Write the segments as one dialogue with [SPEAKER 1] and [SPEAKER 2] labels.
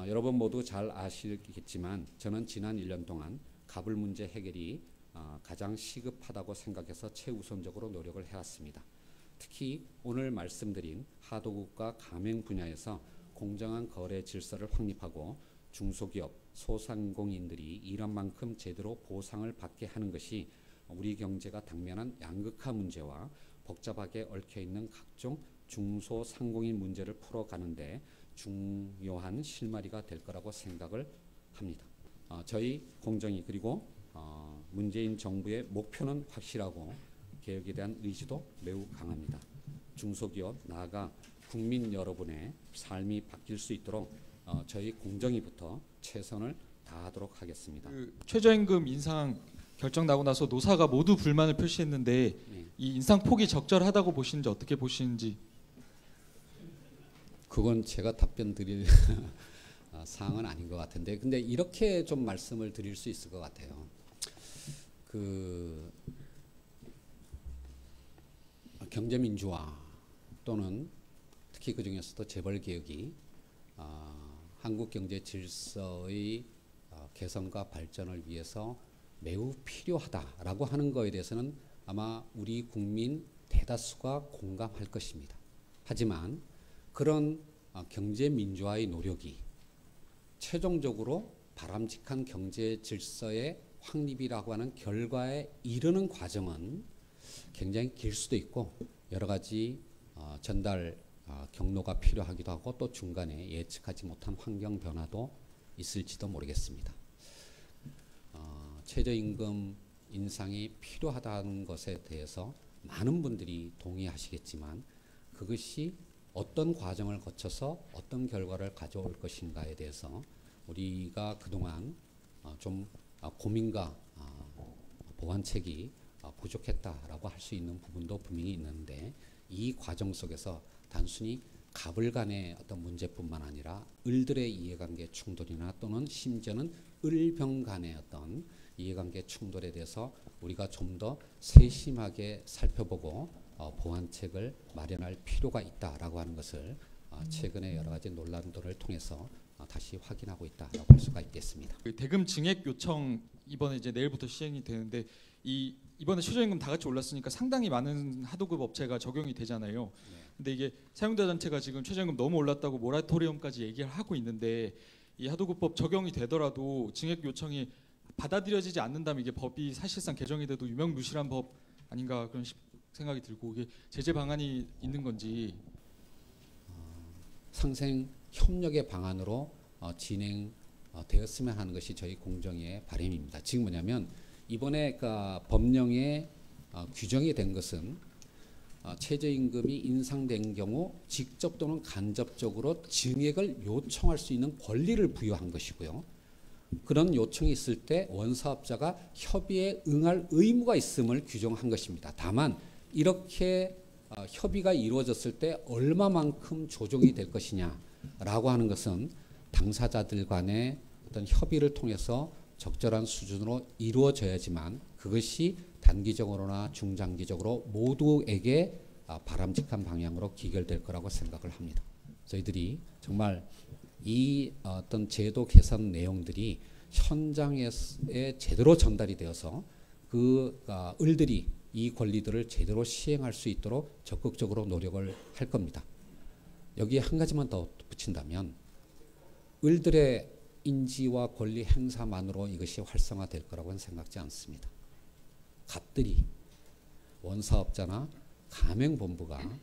[SPEAKER 1] 여러분 모두 잘 아시겠지만 저는 지난 1년 동안 갑을 문제 해결이 가장 시급하다고 생각해서 최우선적으로 노력을 해왔습니다. 특히 오늘 말씀드린 하도급과 가맹 분야에서 공정한 거래 질서를 확립하고 중소기업, 소상공인들이 일한 만큼 제대로 보상을 받게 하는 것이 우리 경제가 당면한 양극화 문제와 복잡하게 얽혀있는 각종 중소상공인 문제를 풀어가는데 중요한 실마리가 될 거라고 생각을 합니다. 저희 공정위 그리고 문재인 정부의 목표는 확실하고 개혁에 대한 의지도 매우 강합니다. 중소기업 나아가 국민 여러분의 삶이 바뀔 수 있도록 저희 공정위부터 최선을 다하도록 하겠습니다.
[SPEAKER 2] 최저임금 인상 결정 나고 나서 노사가 모두 불만을 표시했는데
[SPEAKER 1] 네.
[SPEAKER 2] 이 인상 폭이 적절하다고 보시는지 어떻게 보시는지.
[SPEAKER 1] 그건 제가 답변 드릴 사항은 아닌 것 같은데, 근데 이렇게 좀 말씀을 드릴 수 있을 것 같아요. 경제민주화 또는 특히 그 중에서도 재벌개혁이 한국 경제 질서의 개선과 발전을 위해서 매우 필요하다라고 하는 거에 대해서는 아마 우리 국민 대다수가 공감할 것입니다. 하지만 그런 경제민주화의 노력이 최종적으로 바람직한 경제 질서의 확립이라고 하는 결과에 이르는 과정은 굉장히 길 수도 있고 여러 가지 전달 경로가 필요하기도 하고 또 중간에 예측하지 못한 환경 변화도 있을지도 모르겠습니다. 최저임금 인상이 필요하다는 것에 대해서 많은 분들이 동의하시겠지만 그것이 어떤 과정을 거쳐서 어떤 결과를 가져올 것인가에 대해서 우리가 그동안 좀 고민과 보완책이 부족했다라고 할 수 있는 부분도 분명히 있는데 이 과정 속에서 단순히 갑을 간의 어떤 문제뿐만 아니라 을들의 이해관계 충돌이나 또는 심지어는 을병 간의 어떤 이해관계 충돌에 대해서 우리가 좀 더 세심하게 살펴보고 보완책을 마련할 필요가 있다라고 하는 것을 최근에 여러 가지 논란들을 통해서 다시 확인하고 있다라고 할 수가 있겠습니다.
[SPEAKER 2] 대금 증액 요청 이번에 이제 내일부터 시행이 되는데 이번에 최저임금 다 같이 올랐으니까 상당히 많은 하도급 업체가 적용이 되잖아요. 네. 근데 이게 사용자 단체가 지금 최저임금 너무 올랐다고 모라토리엄까지 얘기를 하고 있는데 이 하도급법 적용이 되더라도 증액 요청이 받아들여지지 않는다면 이게 법이 사실상 개정이 돼도 유명무실한 법 아닌가 그런 생각이 들고 이게 제재 방안이 있는 건지.
[SPEAKER 1] 상생 협력의 방안으로 진행되었으면 하는 것이 저희 공정위의 바람입니다. 지금 뭐냐면 이번에 법령에 규정이 된 것은 최저임금이 인상된 경우 직접 또는 간접적으로 증액을 요청할 수 있는 권리를 부여한 것이고요. 그런 요청이 있을 때 원사업자가 협의에 응할 의무가 있음을 규정한 것입니다. 다만 이렇게 협의가 이루어졌을 때 얼마만큼 조정이 될 것이냐라고 하는 것은 당사자들 간의 어떤 협의를 통해서 적절한 수준으로 이루어져야지만 그것이 단기적으로나 중장기적으로 모두에게 바람직한 방향으로 기결될 거라고 생각을 합니다. 저희들이 정말 이 어떤 제도 개선 내용들이 현장에 제대로 전달이 되어서 그 을들이 이 권리들을 제대로 시행할 수 있도록 적극적으로 노력을 할 겁니다. 여기에 한 가지만 더 붙인다면 을들의 인지와 권리 행사만으로 이것이 활성화될 거라고는 생각지 않습니다. 갑들이 원사업자나 가맹본부가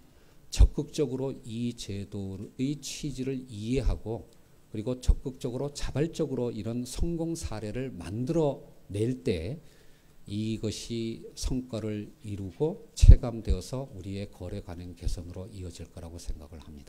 [SPEAKER 1] 적극적으로 이 제도의 취지를 이해하고 그리고 적극적으로 자발적으로 이런 성공 사례를 만들어낼 때 이것이 성과를 이루고 체감되어서 우리의 거래 관행 개선으로 이어질 거라고 생각을 합니다.